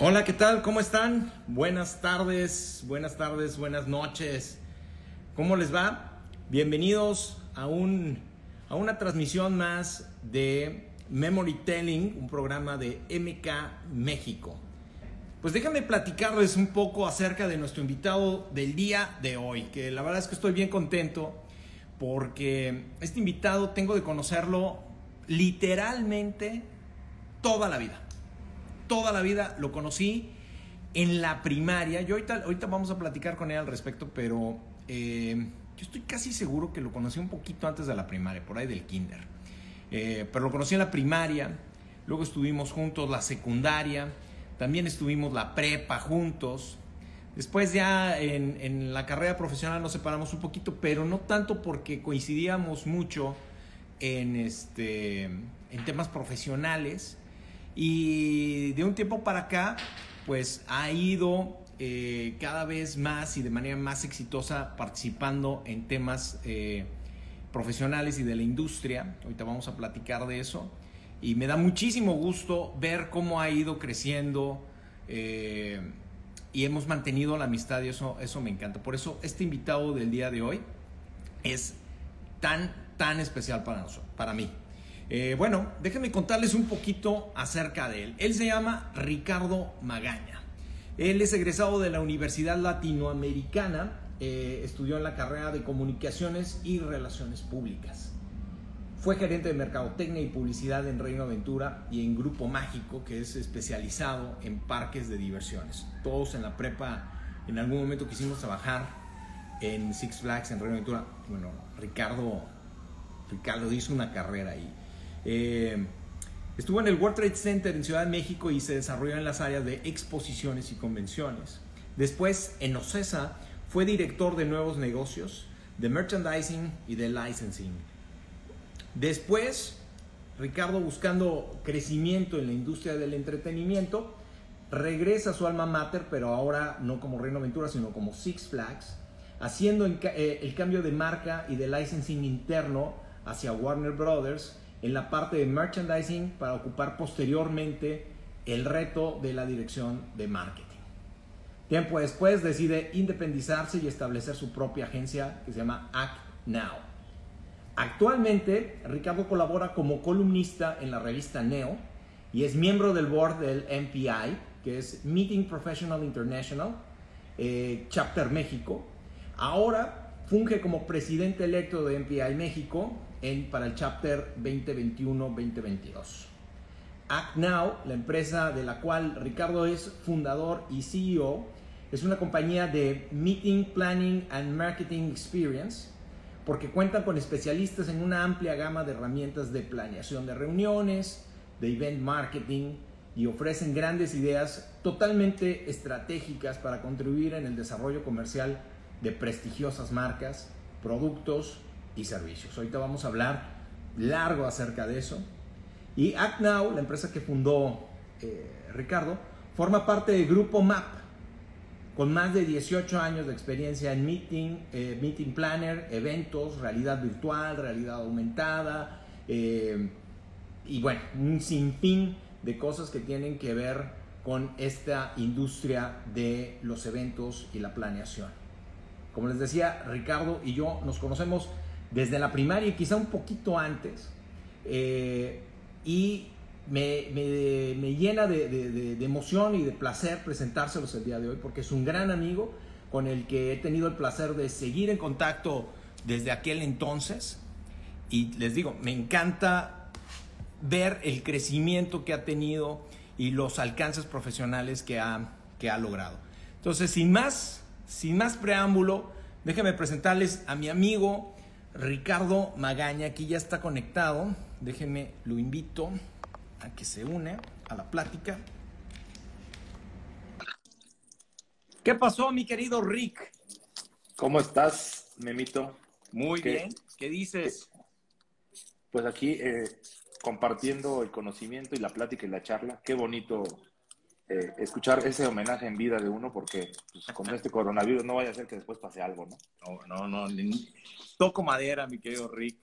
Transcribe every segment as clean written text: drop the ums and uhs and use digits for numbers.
Hola, ¿qué tal? ¿Cómo están? Buenas tardes, buenas noches. ¿Cómo les va? Bienvenidos a una transmisión más de Memory Telling, un programa de MK México. Pues déjenme platicarles un poco acerca de nuestro invitado del día de hoy, que la verdad es que estoy bien contento porque este invitado tengo de conocerlo literalmente toda la vida. Toda la vida lo conocí en la primaria. Yo ahorita vamos a platicar con él al respecto, pero yo estoy casi seguro que lo conocí un poquito antes de la primaria, por ahí del kinder. Pero lo conocí en la primaria, luego estuvimos juntos la secundaria, también estuvimos la prepa juntos. Después ya en la carrera profesional nos separamos un poquito, pero no tanto porque coincidíamos mucho en temas profesionales. Y de un tiempo para acá, pues ha ido cada vez más y de manera más exitosa participando en temas profesionales y de la industria. Ahorita vamos a platicar de eso. Y me da muchísimo gusto ver cómo ha ido creciendo y hemos mantenido la amistad y eso me encanta. Por eso este invitado del día de hoy es tan especial para mí. Bueno, déjenme contarles un poquito acerca de él. Él se llama Ricardo Magaña. Él es egresado de la Universidad Latinoamericana, estudió en la carrera de Comunicaciones y Relaciones Públicas. Fue gerente de Mercadotecnia y Publicidad en Reino Aventura y en Grupo Mágico, que es especializado en parques de diversiones. Todos en la prepa, en algún momento quisimos trabajar en Six Flags en Reino Aventura. Bueno, Ricardo hizo una carrera ahí. Estuvo en el World Trade Center en Ciudad de México y se desarrolló en las áreas de exposiciones y convenciones. Después, en Ocesa, fue director de nuevos negocios, de merchandising y de licensing. Después, Ricardo, buscando crecimiento en la industria del entretenimiento, regresa a su alma mater, pero ahora no como Reino Aventura, sino como Six Flags, haciendo el cambio de marca y de licensing interno hacia Warner Brothers en la parte de merchandising para ocupar posteriormente el reto de la dirección de marketing. Tiempo después decide independizarse y establecer su propia agencia que se llama Act Now. Actualmente, Ricardo colabora como columnista en la revista Neo y es miembro del board del MPI, que es Meeting Professional International, Chapter México. Ahora funge como presidente electo de MPI México para el Chapter 2021-2022. Act Now, la empresa de la cual Ricardo es fundador y CEO, es una compañía de Meeting Planning and Marketing Experience, porque cuentan con especialistas en una amplia gama de herramientas de planeación de reuniones, de event marketing, y ofrecen grandes ideas totalmente estratégicas para contribuir en el desarrollo comercial de prestigiosas marcas, productos y servicios. Ahorita vamos a hablar largo acerca de eso. Y Act Now, la empresa que fundó Ricardo, forma parte del Grupo MAP, con más de 18 años de experiencia en meeting planner, eventos, realidad virtual, realidad aumentada, y bueno, un sinfín de cosas que tienen que ver con esta industria de los eventos y la planeación. Como les decía, Ricardo y yo nos conocemos desde la primaria y quizá un poquito antes, y me llena de emoción y de placer presentárselos el día de hoy, porque es un gran amigo con el que he tenido el placer de seguir en contacto desde aquel entonces. Y les digo, me encanta ver el crecimiento que ha tenido y los alcances profesionales que ha logrado. Entonces, sin más preámbulo, déjenme presentarles a mi amigo Ricardo Magaña. Aquí ya está conectado. Déjenme, lo invito a que se une a la plática. ¿Qué pasó, mi querido Rick? ¿Cómo estás, Memito? Muy bien. ¿Qué dices? Pues aquí compartiendo el conocimiento y la plática y la charla. Qué bonito escuchar ese homenaje en vida de uno, porque pues, con este coronavirus no vaya a ser que después pase algo, ¿no? No. Toco madera, mi querido Rick.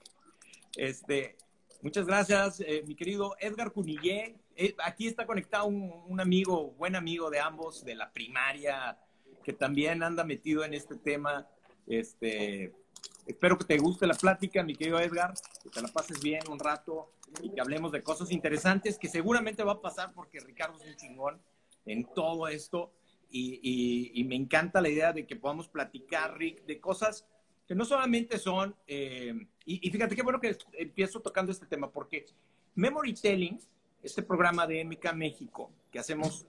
Muchas gracias, mi querido Edgar Cunillé. aquí está conectado un amigo, buen amigo de ambos, de la primaria, que también anda metido en este tema. Espero que te guste la plática, mi querido Edgar, que te la pases bien un rato y que hablemos de cosas interesantes, que seguramente va a pasar porque Ricardo es un chingón en todo esto y me encanta la idea de que podamos platicar, Rick, de cosas que no solamente son, y fíjate qué bueno que empiezo tocando este tema, porque Memory Telling, este programa de MK México que hacemos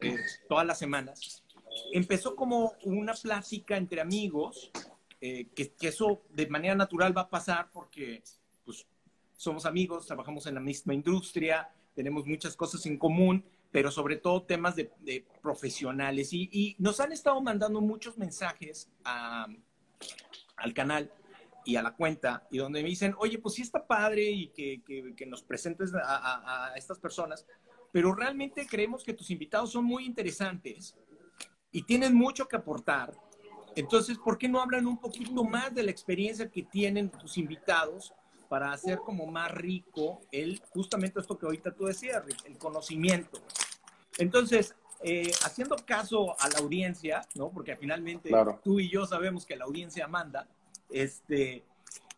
todas las semanas, empezó como una plática entre amigos, que eso de manera natural va a pasar porque pues, somos amigos, trabajamos en la misma industria, tenemos muchas cosas en común, pero sobre todo temas de profesionales. Y nos han estado mandando muchos mensajes al canal y a la cuenta, y donde me dicen, oye, pues sí está padre y que nos presentes a estas personas, pero realmente creemos que tus invitados son muy interesantes y tienen mucho que aportar. Entonces, ¿por qué no hablan un poquito más de la experiencia que tienen tus invitados para hacer como más rico justamente esto que ahorita tú decías, Rick, el conocimiento? Entonces, haciendo caso a la audiencia, ¿no? Porque finalmente Claro. tú y yo sabemos que la audiencia manda,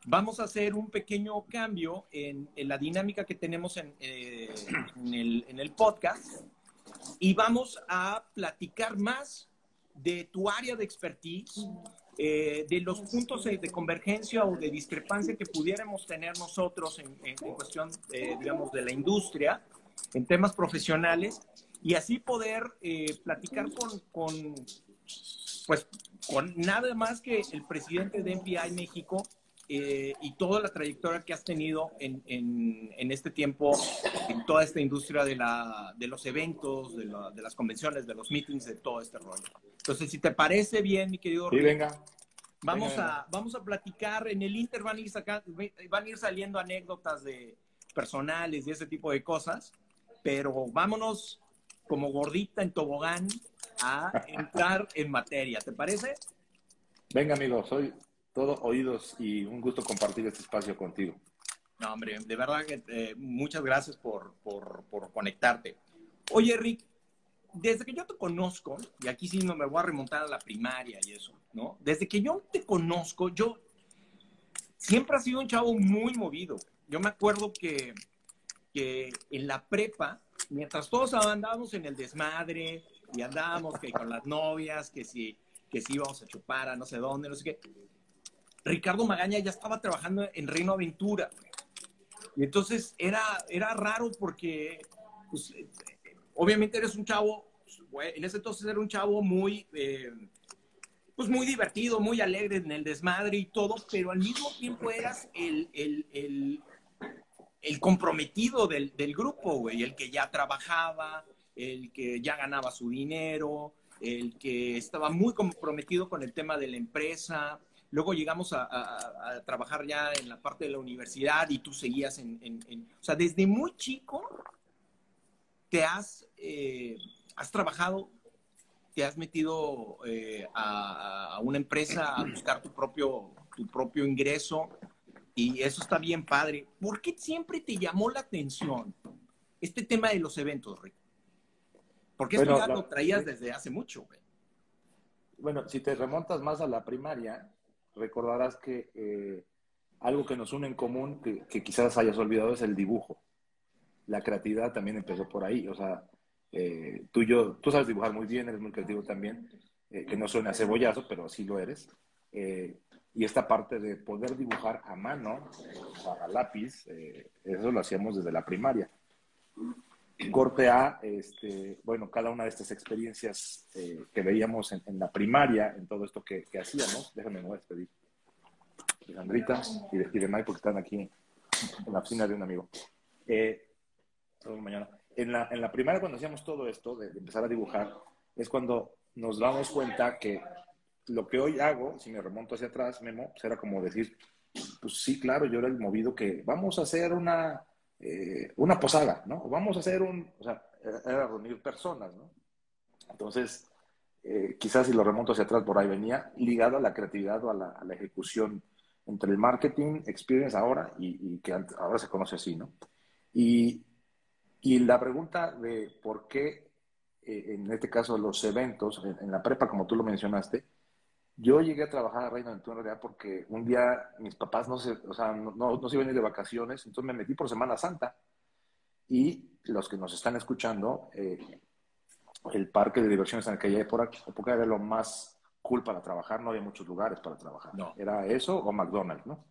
vamos a hacer un pequeño cambio en la dinámica que tenemos en el podcast y vamos a platicar más de tu área de expertise, de los puntos de convergencia o de discrepancia que pudiéramos tener nosotros en cuestión, digamos, de la industria, en temas profesionales, y así poder platicar pues, con nada más que el presidente de MPI México, y toda la trayectoria que has tenido en este tiempo, en toda esta industria de los eventos, de las convenciones, de los meetings, de todo este rollo. Entonces, si te parece bien, mi querido Sí, Rick, venga. vamos a platicar. En el Inter van a ir saliendo anécdotas personales y ese tipo de cosas, pero vámonos como gordita en tobogán a entrar en materia. ¿Te parece? Venga, amigo, soy todo oídos y un gusto compartir este espacio contigo. No, hombre, de verdad que muchas gracias por conectarte. Oye, Rick, desde que yo te conozco, y aquí sí no me voy a remontar a la primaria y eso, ¿no? Desde que yo te conozco, yo siempre has sido un chavo muy movido. Yo me acuerdo que en la prepa, mientras todos andábamos en el desmadre y andábamos que con las novias, que si íbamos a chupar a no sé dónde, no sé qué, Ricardo Magaña ya estaba trabajando en Reino Aventura. Y entonces era raro porque, pues, obviamente eres un chavo, en ese entonces era un chavo muy, pues muy divertido, muy alegre en el desmadre y todo, pero al mismo tiempo eras el comprometido del grupo, güey, el que ya trabajaba, el que ya ganaba su dinero, el que estaba muy comprometido con el tema de la empresa. Luego llegamos a trabajar ya en la parte de la universidad y tú seguías o sea, desde muy chico te has trabajado, te has metido a una empresa a buscar tu propio ingreso, y eso está bien padre. ¿Por qué siempre te llamó la atención este tema de los eventos, Rick? Porque esto Bueno, ya lo traías desde hace mucho, güey. bueno, si te remontas más a la primaria, recordarás que algo que nos une en común, que quizás hayas olvidado, es el dibujo. La creatividad también empezó por ahí. O sea, tú sabes dibujar muy bien, eres muy creativo también, que no suena a cebollazo, pero sí lo eres. Y esta parte de poder dibujar a mano, a lápiz, eso lo hacíamos desde la primaria. Corte a, bueno, cada una de estas experiencias que veíamos en la primaria, en todo esto que hacíamos. Déjame, me voy a despedir de Sandrita y de Mike, porque están aquí en la oficina de un amigo. Mañana. En la primaria, cuando hacíamos todo esto de empezar a dibujar, es cuando nos damos cuenta que lo que hoy hago, si me remonto hacia atrás, Memo, pues era como decir, pues sí, claro, yo era el movido que vamos a hacer una posada, ¿no? O vamos a hacer o sea, era reunir personas, ¿no? Entonces, quizás si lo remonto hacia atrás, por ahí venía ligado a la creatividad o a la ejecución entre el marketing, experience ahora y que ahora se conoce así, ¿no? Y Y la pregunta de por qué, en este caso, los eventos, en la prepa, como tú lo mencionaste, yo llegué a trabajar a Reino Aventura en realidad porque un día mis papás no se, o sea, no se iban a ir de vacaciones, entonces me metí por Semana Santa. Y los que nos están escuchando, el parque de diversiones en aquella época era lo más cool para trabajar, no había muchos lugares para trabajar. No. Era eso o McDonald's, ¿no?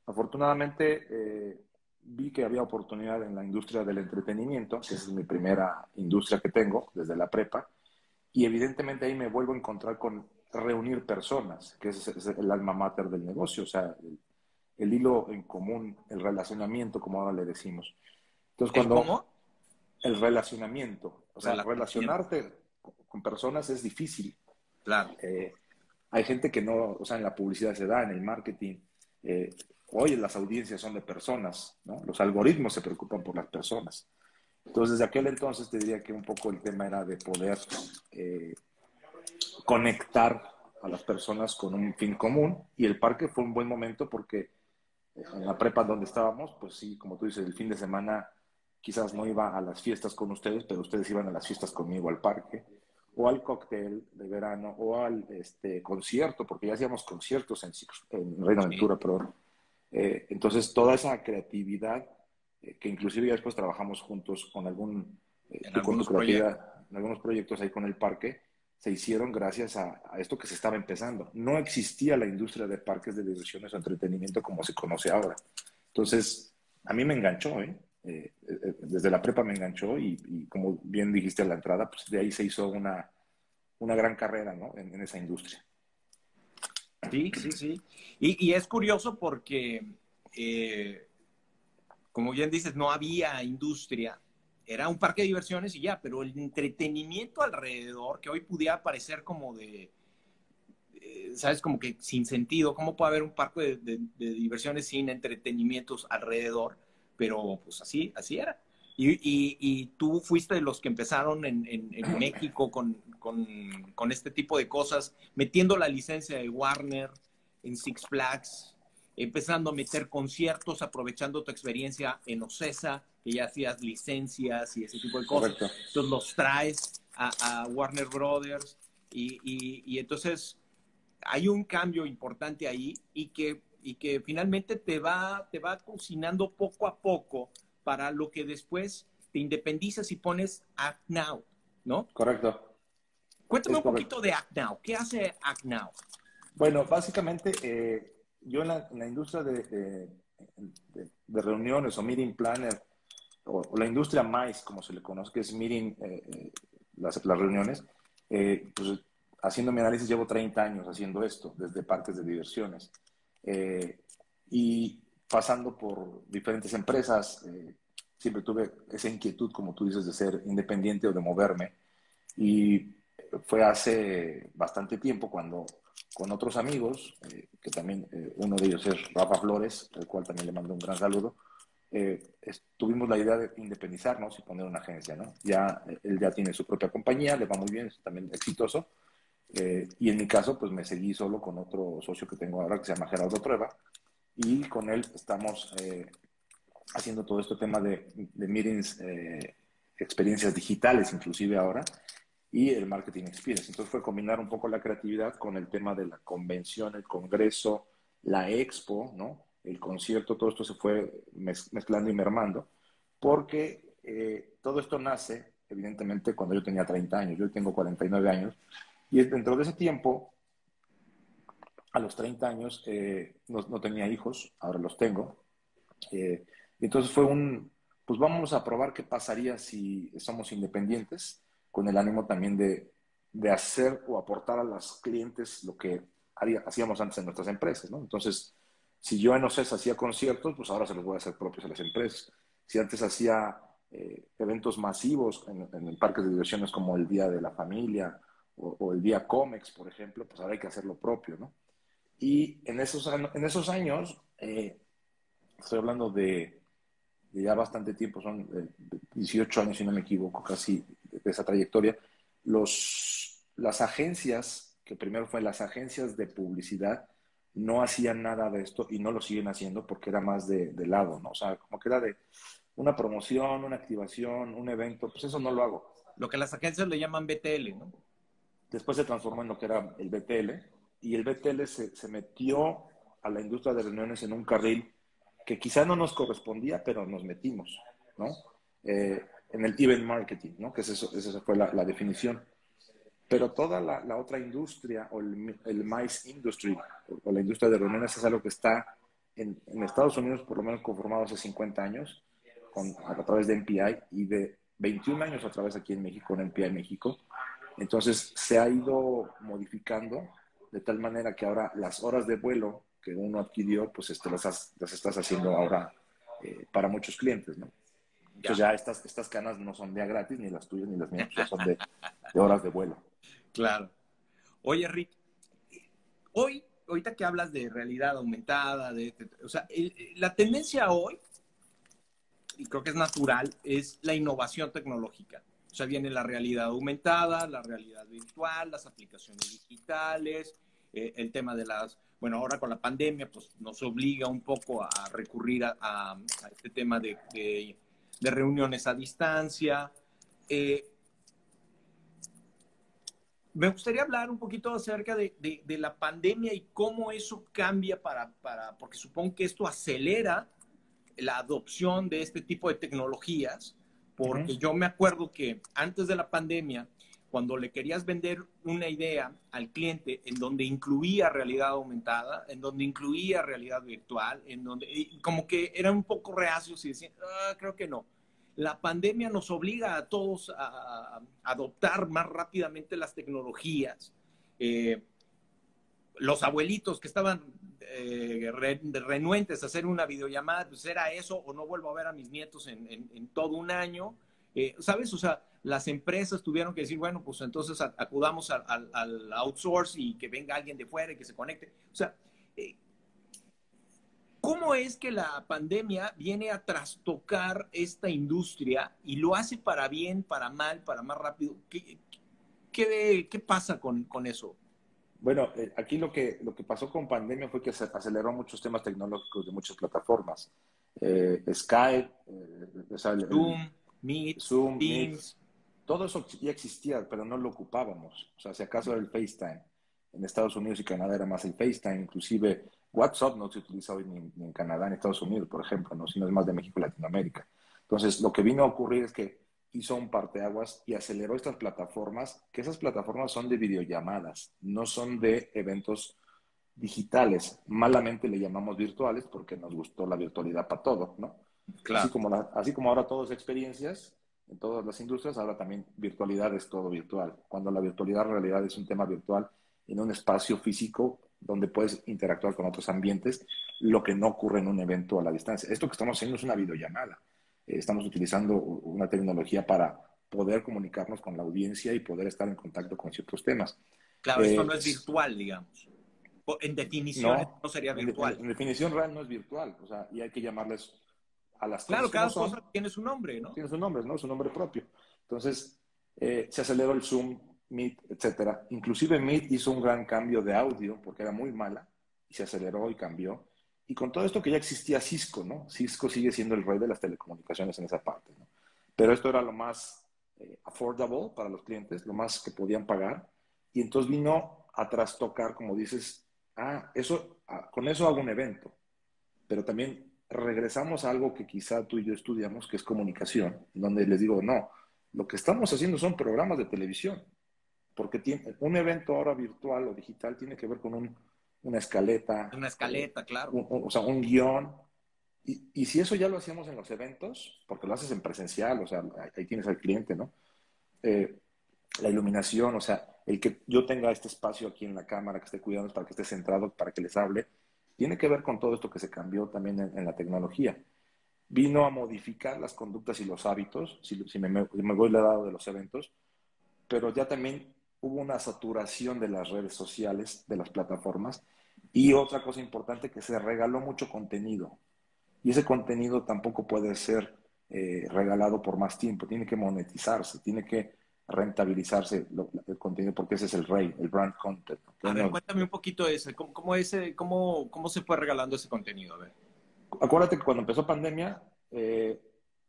Afortunadamente, vi que había oportunidad en la industria del entretenimiento, que es mi primera industria que tengo desde la prepa, y evidentemente ahí me vuelvo a encontrar con reunir personas, que es el alma mater del negocio, o sea, el hilo en común, el relacionamiento, como ahora le decimos. Entonces, ¿El cuando cómo? el relacionamiento, o sea, Relacionamiento. relacionarte con personas es difícil. Claro. Eh, Hay gente que no, o sea, en la publicidad se da, en el marketing. Eh, Hoy las audiencias son de personas, ¿no? Los algoritmos se preocupan por las personas. Entonces, desde aquel entonces te diría que un poco el tema era de poder eh, conectar a las personas con un fin común y el parque fue un buen momento porque en la prepa donde estábamos, pues sí, como tú dices, el fin de semana quizás no iba a las fiestas con ustedes, pero ustedes iban a las fiestas conmigo al parque, o al cóctel de verano, o al concierto, porque ya hacíamos conciertos en Reino Sí. Aventura, perdón. Entonces, toda esa creatividad, que inclusive ya después trabajamos juntos con En tú con tu algunos proyectos. creatividad, en algunos proyectos ahí con el parque, se hicieron gracias a esto que se estaba empezando. No existía la industria de parques de diversiones o entretenimiento como se conoce ahora. Entonces, a mí me enganchó, ¿eh? Desde la prepa me enganchó y como bien dijiste a la entrada, pues de ahí se hizo una gran carrera, ¿no? En esa industria. Sí, sí, sí. Y es curioso porque, eh, como bien dices, no había industria. Era un parque de diversiones y ya, pero el entretenimiento alrededor, que hoy pudiera parecer como de, ¿sabes? Como que sin sentido. ¿Cómo puede haber un parque de diversiones sin entretenimientos alrededor? Pero pues así era. Y tú fuiste de los que empezaron en México con este tipo de cosas, metiendo la licencia de Warner en Six Flags, empezando a meter conciertos, aprovechando tu experiencia en Ocesa, que ya hacías licencias y ese tipo de cosas. Correcto. Entonces los traes a Warner Brothers y entonces hay un cambio importante ahí y que finalmente te va cocinando poco a poco para lo que después te independizas y pones Act Now, ¿no? Correcto. Cuéntame Es un correcto. poquito de Act Now. ¿Qué hace Act Now? Bueno, básicamente, yo en la industria de reuniones o meeting planner, o la industria MICE, como se le conoce, que es meeting, las reuniones, pues haciendo mi análisis llevo 30 años haciendo esto, desde parques de diversiones. Eh, y pasando por diferentes empresas, siempre tuve esa inquietud, como tú dices, de ser independiente o de moverme. Y fue hace bastante tiempo cuando con otros amigos, que también uno de ellos es Rafa Flores, al cual también le mando un gran saludo, tuvimos la idea de independizarnos y poner una agencia, ¿no? Ya él ya tiene su propia compañía, le va muy bien, es también exitoso. Y en mi caso, pues me seguí solo con otro socio que tengo ahora que se llama Gerardo Trueba y con él estamos haciendo todo este tema de meetings, experiencias digitales inclusive ahora, y el marketing experience. Entonces fue combinar un poco la creatividad con el tema de la convención, el congreso, la expo, ¿no? El concierto, todo esto se fue mezclando y mermando, porque todo esto nace, evidentemente, cuando yo tenía 30 años, yo tengo 49 años, y dentro de ese tiempo, a los 30 años, no tenía hijos, ahora los tengo, entonces fue pues vamos a probar qué pasaría si somos independientes, con el ánimo también de hacer o aportar a los clientes lo que hacíamos antes en nuestras empresas, ¿no? Entonces, si yo en OCES hacía conciertos, pues ahora se los voy a hacer propios a las empresas. Si antes hacía eventos masivos en parques de diversiones como el Día de la Familia o el Día Comex, por ejemplo, pues ahora hay que hacer lo propio, ¿no? Y en esos años, estoy hablando de ya bastante tiempo, son 18 años si no me equivoco, casi de esa trayectoria, las agencias, que primero fue las agencias de publicidad, no hacían nada de esto y no lo siguen haciendo porque era más de lado, ¿no? O sea, como que era una promoción, una activación, un evento, pues eso no lo hago. Lo que las agencias le llaman BTL, ¿no? Después se transformó en lo que era el BTL, y el BTL se metió a la industria de reuniones en un carril que quizá no nos correspondía, pero nos metimos, ¿no? En el event marketing, ¿no? Que esa fue la definición. Pero toda la otra industria, o el MICE industry, o la industria de reuniones, es algo que está en Estados Unidos, por lo menos conformado hace 50 años, a través de MPI, y de 21 años a través aquí en México, con MPI México. Entonces se ha ido modificando de tal manera que ahora las horas de vuelo que uno adquirió, pues las estás haciendo ahora para muchos clientes, ¿no? Entonces ya estas canas no son de a gratis, ni las tuyas ni las mías, ya son de horas de vuelo. Claro. Oye, Rick, ahorita que hablas de realidad aumentada, o sea, la tendencia hoy, y creo que es natural, es la innovación tecnológica. O sea, viene la realidad aumentada, la realidad virtual, las aplicaciones digitales, el tema de bueno, ahora con la pandemia, pues nos obliga un poco a recurrir a este tema de reuniones a distancia. Me gustaría hablar un poquito acerca de la pandemia y cómo eso cambia porque supongo que esto acelera la adopción de este tipo de tecnologías, porque yo me acuerdo que antes de la pandemia, cuando le querías vender una idea al cliente en donde incluía realidad aumentada, en donde incluía realidad virtual, como que eran un poco reacios y decían, creo que no. La pandemia nos obliga a todos a adoptar más rápidamente las tecnologías. Los abuelitos que estaban renuentes a hacer una videollamada, pues era eso, o no vuelvo a ver a mis nietos en todo un año. ¿Sabes? O sea, las empresas tuvieron que decir, bueno, pues entonces acudamos al outsource y que venga alguien de fuera y que se conecte. O sea, ¿cómo es que la pandemia viene a trastocar esta industria y lo hace para bien, para mal, para más rápido? ¿Qué pasa con eso? Bueno, aquí lo que pasó con pandemia fue que se aceleró muchos temas tecnológicos de muchas plataformas. Skype, Zoom, Meet, Zoom, Meet, Teams. todo eso ya existía, pero no lo ocupábamos. O sea, si acaso era el FaceTime. En Estados Unidos y Canadá era más el FaceTime. Inclusive WhatsApp no se utiliza hoy ni en Canadá ni en Estados Unidos, por ejemplo, ¿no? Sino es más de México y Latinoamérica. Entonces, lo que vino a ocurrir es que hizo un parteaguas y aceleró estas plataformas, que esas plataformas son de videollamadas, no son de eventos digitales. Malamente le llamamos virtuales porque nos gustó la virtualidad para todo, ¿no? Claro. Así como ahora todo es experiencias en todas las industrias, ahora también virtualidad es todo virtual. Cuando la virtualidad en realidad es un tema virtual en un espacio físico donde puedes interactuar con otros ambientes, lo que no ocurre en un evento a la distancia. Esto que estamos haciendo es una videollamada. Estamos utilizando una tecnología para poder comunicarnos con la audiencia y poder estar en contacto con ciertos temas. Claro, esto no es virtual, digamos. En definición, No, no sería virtual. en definición real no es virtual, o sea, y hay que llamarles a las Claro, cosas como cada son, cosa tiene su nombre, ¿no? tiene su nombre, ¿no? Su nombre propio. Entonces, se aceleró el Zoom, Meet, etcétera. Inclusive Meet hizo un gran cambio de audio porque era muy mala y se aceleró y cambió. Y con todo esto que ya existía Cisco, ¿no? Cisco sigue siendo el rey de las telecomunicaciones en esa parte, ¿no? Pero esto era lo más affordable para los clientes, lo más que podían pagar. Y entonces vino a trastocar, como dices, con eso hago un evento. Pero también regresamos a algo que quizá tú y yo estudiamos, que es comunicación, donde les digo, no, lo que estamos haciendo son programas de televisión, porque un evento ahora virtual o digital tiene que ver con una escaleta, Una escaleta, claro. o sea, un guión. Y si eso ya lo hacíamos en los eventos, porque lo haces en presencial, o sea, ahí tienes al cliente, ¿no? La iluminación, o sea, el que yo tenga este espacio aquí en la cámara que esté cuidando para que esté centrado, para que les hable, tiene que ver con todo esto que se cambió también en la tecnología. Vino a modificar las conductas y los hábitos, si me voy al lado de los eventos, pero ya también hubo una saturación de las redes sociales, de las plataformas, y otra cosa importante, que se regaló mucho contenido. Y ese contenido tampoco puede ser regalado por más tiempo, tiene que monetizarse, tiene que rentabilizarse el contenido, porque ese es el rey, el brand content. A ver, cuéntame un poquito ese, ¿cómo se fue regalando ese contenido? A ver. Acuérdate que cuando empezó pandemia,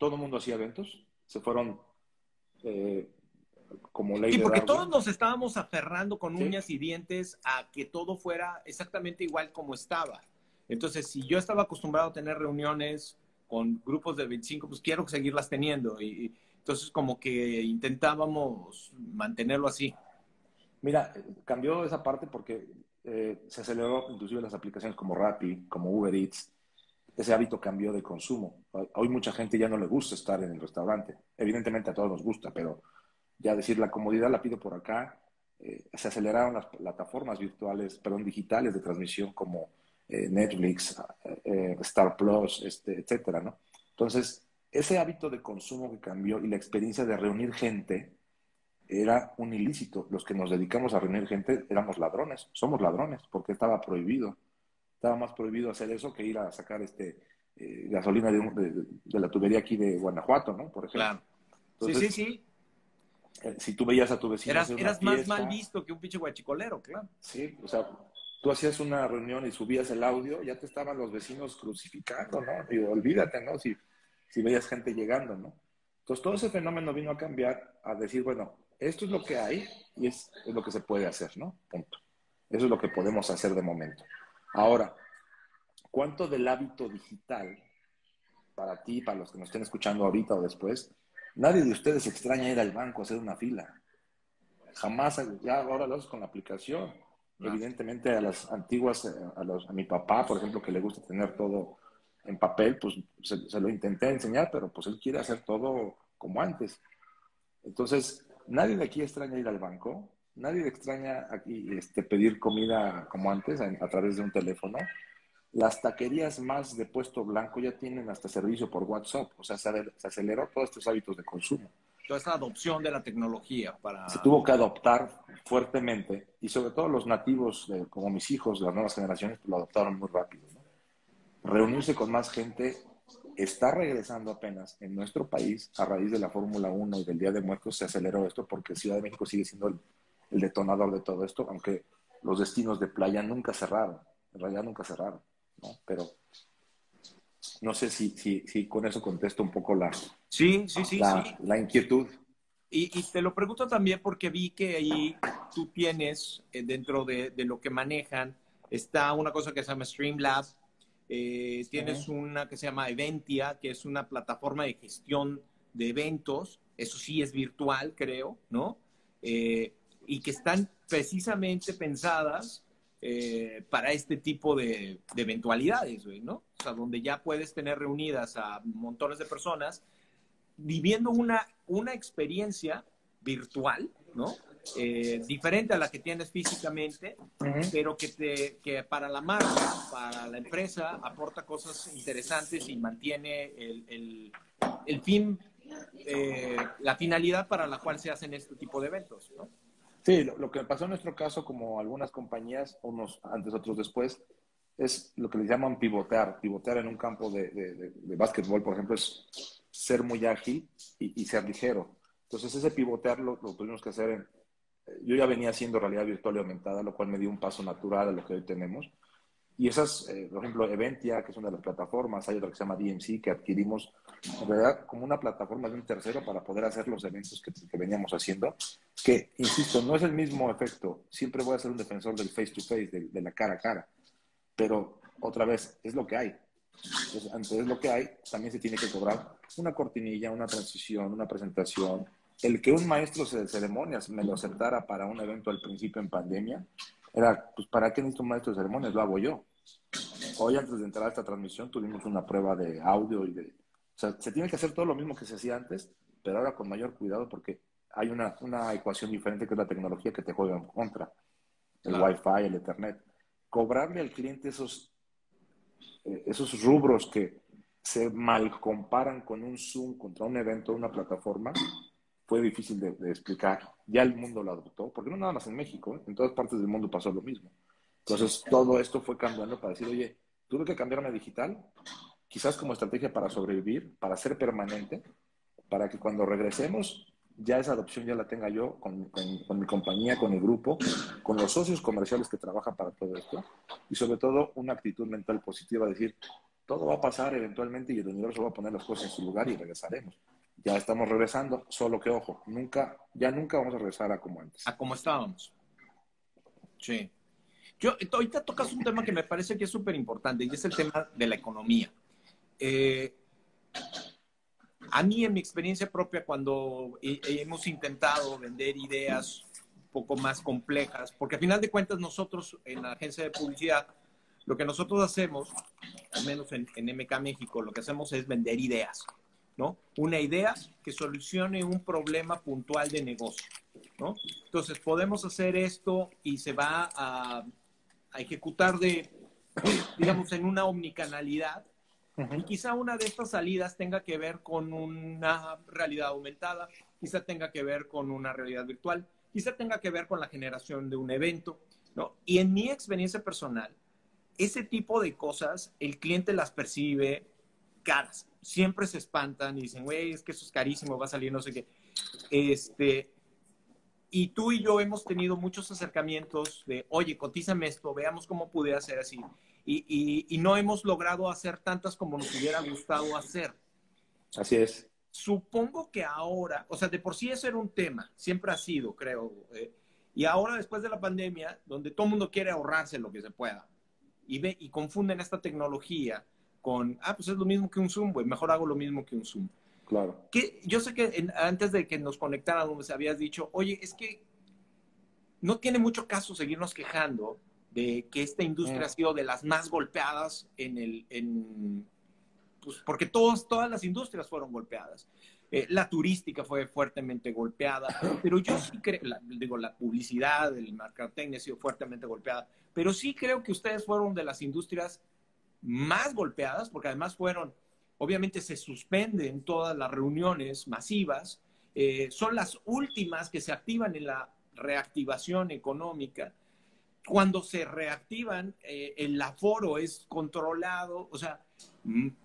todo el mundo hacía eventos, se fueron como ley Sí, de porque Darwin. todos nos estábamos aferrando con ¿Sí? uñas y dientes a que todo fuera exactamente igual como estaba. Entonces, si yo estaba acostumbrado a tener reuniones con grupos de 25, pues quiero seguirlas teniendo. Y entonces, como que intentábamos mantenerlo así. Mira, cambió esa parte porque se aceleró inclusive las aplicaciones como Rappi, como Uber Eats. Ese hábito cambió de consumo. Hoy mucha gente ya no le gusta estar en el restaurante. Evidentemente a todos nos gusta, pero ya decir la comodidad la pido por acá. Se aceleraron las plataformas virtuales, perdón, digitales de transmisión como Netflix, Star Plus, etcétera, ¿no? Entonces, ese hábito de consumo que cambió y la experiencia de reunir gente era un ilícito. Los que nos dedicamos a reunir gente éramos ladrones, somos ladrones, porque estaba prohibido. Estaba más prohibido hacer eso que ir a sacar gasolina de la tubería aquí de Guanajuato, ¿no? Por ejemplo. Claro. Sí, sí, Entonces, sí. si tú veías a tu vecino hacer una Eras más mal fiesta, visto que un pinche guachicolero, claro. sí, o sea, tú hacías una reunión y subías el audio, ya te estaban los vecinos crucificando, ¿no? Y olvídate, ¿no? Si veías gente llegando, ¿no? Entonces, todo ese fenómeno vino a cambiar, a decir, bueno, esto es lo que hay y es lo que se puede hacer, ¿no? Punto. Eso es lo que podemos hacer de momento. Ahora, ¿cuánto del hábito digital, para ti, para los que nos estén escuchando ahorita o después, nadie de ustedes extraña ir al banco a hacer una fila? Jamás, ya ahora lo haces con la aplicación. No. Evidentemente a las antiguas, a mi papá, por ejemplo, que le gusta tener todo en papel, pues se lo intenté enseñar, pero pues él quiere hacer todo como antes. Entonces, nadie de aquí extraña ir al banco, nadie extraña aquí pedir comida como antes a través de un teléfono. Las taquerías más de puesto blanco ya tienen hasta servicio por WhatsApp, o sea, se aceleró todos estos hábitos de consumo. Toda esta adopción de la tecnología Se para... tuvo que adoptar fuertemente y sobre todo los nativos, como mis hijos, las nuevas generaciones, pues lo adoptaron muy rápido, ¿no? Reunirse con más gente está regresando apenas en nuestro país a raíz de la Fórmula 1 y del Día de Muertos. Se aceleró esto porque Ciudad de México sigue siendo el detonador de todo esto, aunque los destinos de playa nunca cerraron, en realidad nunca cerraron, ¿no? Pero no sé si con eso contesto un poco Sí, sí, sí, sí. la inquietud. Y te lo pregunto también porque vi que ahí tú tienes, dentro de lo que manejan, está una cosa que se llama Streamlab, tienes Uh-huh. una que se llama Eventia, que es una plataforma de gestión de eventos, eso sí es virtual, creo, ¿no? Y que están precisamente pensadas para este tipo de eventualidades, ¿no? O sea, donde ya puedes tener reunidas a montones de personas viviendo una experiencia virtual, ¿no? Diferente a la que tienes físicamente, Uh-huh. pero que para la marca, para la empresa, aporta cosas interesantes y mantiene el fin, la finalidad para la cual se hacen este tipo de eventos, ¿no? Sí, lo que pasó en nuestro caso, como algunas compañías, unos antes, otros después, es lo que le llaman pivotear. Pivotear en un campo de básquetbol, por ejemplo, es ser muy ágil y ser ligero. Entonces, ese pivotear lo tuvimos que hacer yo ya venía haciendo realidad virtual y aumentada, lo cual me dio un paso natural a lo que hoy tenemos. Y esas, por ejemplo, Eventia, que es una de las plataformas, hay otra que se llama DMC, que adquirimos en realidad como una plataforma de un tercero para poder hacer los eventos que veníamos haciendo, que, insisto, no es el mismo efecto. Siempre voy a ser un defensor del face-to-face, de la cara a cara, pero otra vez, es lo que hay. Entonces, ante es lo que hay, también se tiene que cobrar una cortinilla, una transición, una presentación. El que un maestro de ceremonias me lo aceptara para un evento al principio en pandemia, era, pues, ¿para qué necesito un maestro de ceremonias? Lo hago yo. Hoy, antes de entrar a esta transmisión, tuvimos una prueba de audio o sea, se tiene que hacer todo lo mismo que se hacía antes, pero ahora con mayor cuidado porque hay una ecuación diferente que es la tecnología que te juega en contra. El Claro. Wi-Fi, el Ethernet. Cobrarle al cliente esos rubros que se mal comparan con un Zoom contra un evento, una plataforma, fue difícil de explicar. Ya el mundo lo adoptó, porque no nada más en México, ¿eh? En todas partes del mundo pasó lo mismo. Sí. Entonces, todo esto fue cambiando para decir, oye, tuve que cambiarme a digital, quizás como estrategia para sobrevivir, para ser permanente, para que cuando regresemos, ya esa adopción ya la tenga yo con mi compañía, con el grupo, con los socios comerciales que trabajan para todo esto, y sobre todo una actitud mental positiva, decir, todo va a pasar eventualmente y el universo va a poner las cosas en su lugar y regresaremos. Ya estamos regresando, solo que ojo, ya nunca vamos a regresar a como antes. A como estábamos. Sí. Ahorita tocas un tema que me parece que es súper importante y es el tema de la economía. A mí, en mi experiencia propia, cuando hemos intentado vender ideas un poco más complejas, porque al final de cuentas nosotros en la agencia de publicidad, lo que nosotros hacemos, al menos en MK México, lo que hacemos es vender ideas, ¿no? Una idea que solucione un problema puntual de negocio, ¿no? Entonces, podemos hacer esto y se va a ejecutar digamos, en una omnicanalidad. Y quizá una de estas salidas tenga que ver con una realidad aumentada, quizá tenga que ver con una realidad virtual, quizá tenga que ver con la generación de un evento, ¿no? Y en mi experiencia personal, ese tipo de cosas, el cliente las percibe caras. Siempre se espantan y dicen, güey, es que eso es carísimo, va a salir no sé qué. Y tú y yo hemos tenido muchos acercamientos de, oye, cotízame esto, veamos cómo pude hacer así. Y no hemos logrado hacer tantas como nos hubiera gustado hacer. Así es. Supongo que ahora, o sea, de por sí eso era un tema, siempre ha sido, creo. Y ahora, después de la pandemia, donde todo el mundo quiere ahorrarse lo que se pueda, y confunden esta tecnología con, pues es lo mismo que un Zoom, güey, mejor hago lo mismo que un Zoom. Claro. Yo sé que antes de que nos conectáramos habías dicho, oye, es que no tiene mucho caso seguirnos quejando de que esta industria ha sido de las más golpeadas pues porque todas las industrias fueron golpeadas. La turística fue fuertemente golpeada, pero yo sí creo, la publicidad, el mercadotecnia ha sido fuertemente golpeada, pero sí creo que ustedes fueron de las industrias más golpeadas, porque además obviamente se suspenden todas las reuniones masivas, son las últimas que se activan en la reactivación económica. Cuando se reactivan, el aforo es controlado, o sea,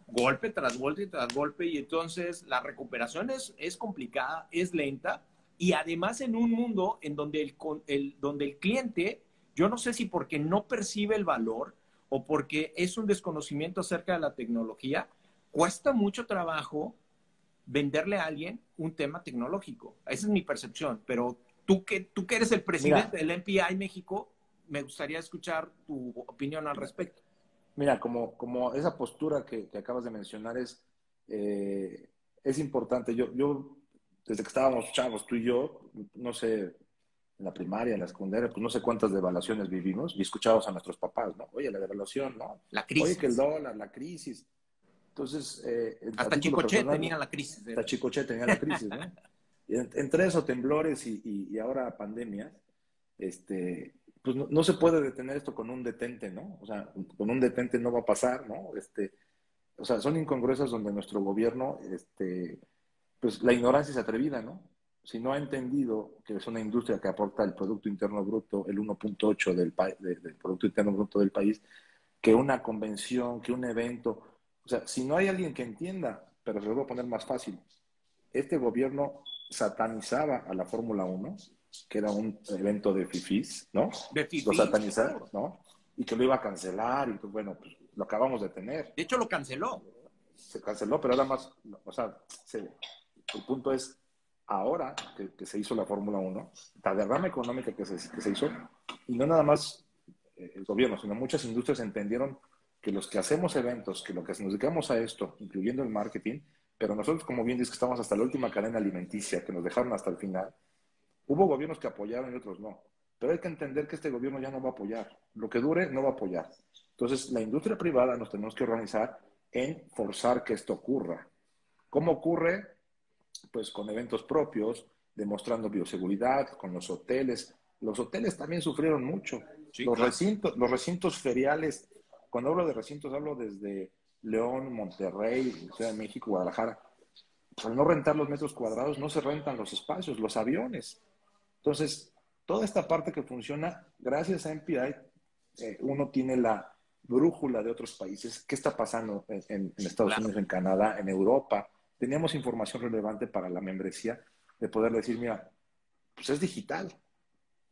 golpe tras golpe tras golpe, y entonces la recuperación es complicada, es lenta, y además en un mundo en donde donde el cliente, yo no sé si porque no percibe el valor o porque es un desconocimiento acerca de la tecnología, cuesta mucho trabajo venderle a alguien un tema tecnológico. Esa es mi percepción, pero tú que eres el presidente del MPI México, me gustaría escuchar tu opinión al respecto. Mira, como esa postura que acabas de mencionar es importante. Yo, desde que estábamos chavos, tú y yo, no sé, en la primaria, en la secundaria, pues no sé cuántas devaluaciones vivimos y escuchábamos a nuestros papás, ¿no? Oye, la devaluación, ¿no? La crisis. Oye, que el dólar, la crisis. Entonces, hasta Chicoche tenía la crisis. Hasta Chicoche tenía la crisis, ¿no? Y entre esos temblores y ahora pandemia, pues no se puede detener esto con un detente, ¿no? O sea, con un detente no va a pasar, ¿no? O sea, son incongruencias donde nuestro gobierno, pues la ignorancia es atrevida, ¿no? Si no ha entendido que es una industria que aporta el Producto Interno Bruto, el 1.8 del Producto Interno Bruto del país, que una convención, que un evento, o sea, si no hay alguien que entienda, pero se lo voy a poner más fácil, este gobierno satanizaba a la Fórmula 1, que era un evento de fifís, ¿no? De fifís, lo satanizaba, claro, ¿no? Y que lo iba a cancelar, y pues bueno, pues lo acabamos de tener. De hecho, lo canceló. Se canceló, pero era más, o sea, el punto es, ahora que se hizo la Fórmula 1, la derrama económica que se hizo, y no nada más el gobierno, sino muchas industrias entendieron que los que hacemos eventos, que lo que nos dedicamos a esto, incluyendo el marketing, pero nosotros, como bien dices, que estamos hasta la última cadena alimenticia, que nos dejaron hasta el final, hubo gobiernos que apoyaron y otros no. Pero hay que entender que este gobierno ya no va a apoyar. Lo que dure, no va a apoyar. Entonces, la industria privada nos tenemos que organizar en forzar que esto ocurra. ¿Cómo ocurre? Pues con eventos propios, demostrando bioseguridad, con los hoteles. Los hoteles también sufrieron mucho. Sí, los, claro. los recintos feriales, cuando hablo de recintos, hablo desde León, Monterrey, Ciudad de México, Guadalajara. Al no rentar los metros cuadrados, no se rentan los espacios, los aviones. Entonces, toda esta parte que funciona, gracias a MPI, uno tiene la brújula de otros países. ¿Qué está pasando en Estados Unidos, en Canadá, en Europa? Teníamos información relevante para la membresía de poder decir, mira, pues es digital.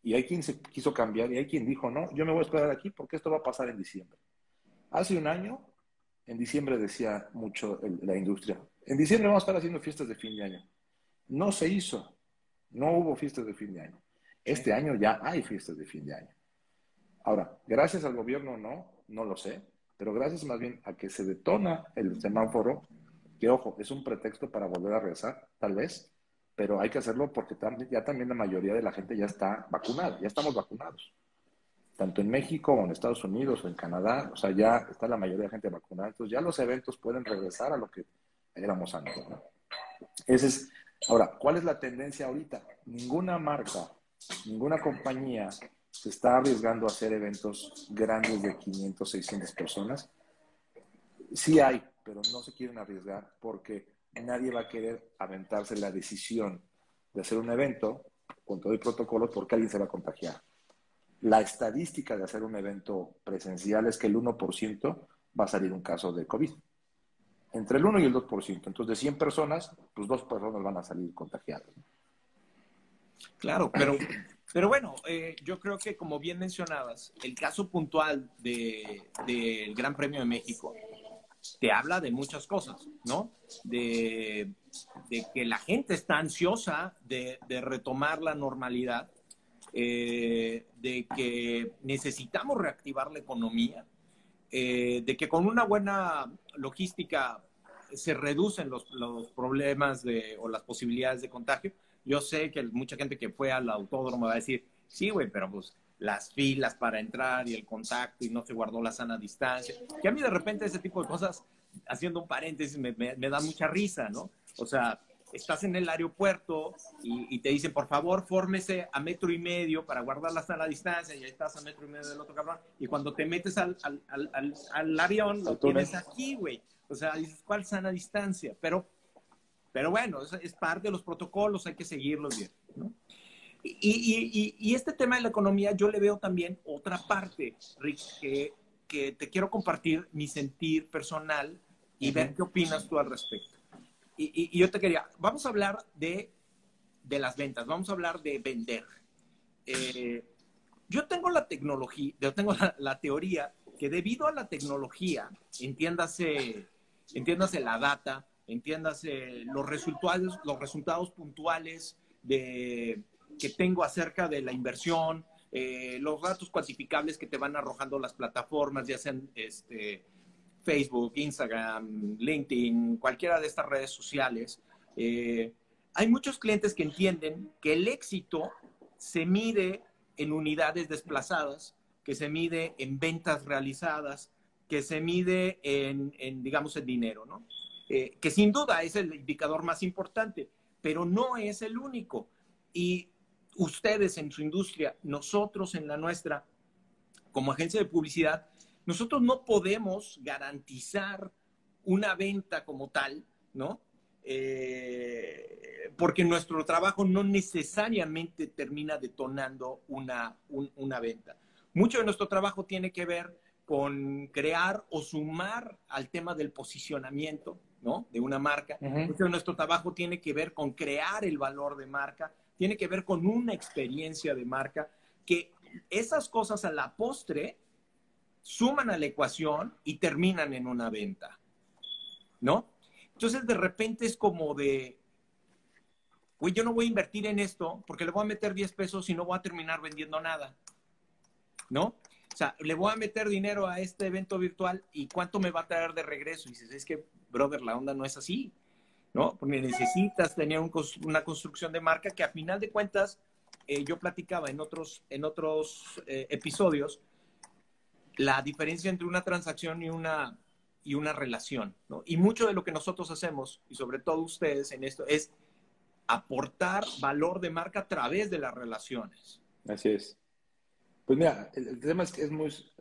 Y hay quien se quiso cambiar y hay quien dijo, no, yo me voy a esperar aquí porque esto va a pasar en diciembre. Hace un año, En diciembre decía mucho la industria, en diciembre vamos a estar haciendo fiestas de fin de año. No se hizo, no hubo fiestas de fin de año. Sí. Este año ya hay fiestas de fin de año. Ahora, gracias al gobierno no lo sé, pero gracias más bien a que se detona el semáforo, que ojo, es un pretexto para volver a regresar, tal vez, pero hay que hacerlo porque ya también la mayoría de la gente ya está vacunada, ya estamos vacunados, tanto en México o en Estados Unidos o en Canadá, o sea, ya está la mayoría de gente vacunada, entonces ya los eventos pueden regresar a lo que éramos antes, ¿no? Ese es, ahora, ¿cuál es la tendencia ahorita? Ninguna marca, ninguna compañía se está arriesgando a hacer eventos grandes de 500, 600 personas. Sí hay, pero no se quieren arriesgar porque nadie va a querer aventarse la decisión de hacer un evento con todo el protocolo porque alguien se va a contagiar. La estadística de hacer un evento presencial es que el 1% va a salir un caso de COVID. Entre el 1 y el 2%. Entonces, de 100 personas, pues 2 personas van a salir contagiadas. Claro, pero bueno, yo creo que como bien mencionabas, el caso puntual del Gran Premio de México te habla de muchas cosas, ¿no? De que la gente está ansiosa de retomar la normalidad, de que necesitamos reactivar la economía, de que con una buena logística se reducen los problemas o las posibilidades de contagio. Yo sé que mucha gente que fue al autódromo va a decir, sí, güey, pero pues las filas para entrar y el contacto y no se guardó la sana distancia. Que a mí de repente ese tipo de cosas, haciendo un paréntesis, me da mucha risa, ¿no? O sea, estás en el aeropuerto y te dicen, por favor, fórmese a 1.5 metros para guardar la sana distancia, y ahí estás a 1.5 metros del otro cabrón, y cuando te metes al avión, lo tienes aquí, güey. O sea, dices, ¿cuál sana distancia? Pero bueno, es parte de los protocolos, hay que seguirlos bien, ¿no? Y este tema de la economía, yo le veo también otra parte, Rick, que te quiero compartir mi sentir personal y ver qué opinas tú al respecto. Y yo te quería, vamos a hablar de las ventas, vamos a hablar de vender. Yo tengo la tecnología, yo tengo la teoría que debido a la tecnología, entiéndase la data, entiéndase los resultados puntuales que tengo acerca de la inversión, los datos cuantificables que te van arrojando las plataformas, ya sean Facebook, Instagram, LinkedIn, cualquiera de estas redes sociales. Hay muchos clientes que entienden que el éxito se mide en unidades desplazadas, que se mide en ventas realizadas, que se mide digamos, en dinero, ¿no? Que sin duda es el indicador más importante, pero no es el único. Y ustedes en su industria, nosotros en la nuestra, como agencia de publicidad, nosotros no podemos garantizar una venta como tal, ¿no? Porque nuestro trabajo no necesariamente termina detonando una venta. Mucho de nuestro trabajo tiene que ver con crear o sumar al tema del posicionamiento, ¿no? De una marca. Mucho de nuestro trabajo tiene que ver con crear el valor de marca, tiene que ver con una experiencia de marca, que esas cosas a la postre suman a la ecuación y terminan en una venta, ¿no? Entonces de repente es como de, güey, yo no voy a invertir en esto porque le voy a meter 10 pesos y no voy a terminar vendiendo nada, ¿no? O sea, le voy a meter dinero a este evento virtual y ¿cuánto me va a traer de regreso? Y dices, es que, brother, la onda no es así, ¿no? Porque necesitas tener una construcción de marca que a final de cuentas, yo platicaba en otros episodios, la diferencia entre una transacción y una relación, ¿no? Y mucho de lo que nosotros hacemos, y sobre todo ustedes en esto, es aportar valor de marca a través de las relaciones. Así es. Pues mira, el tema es que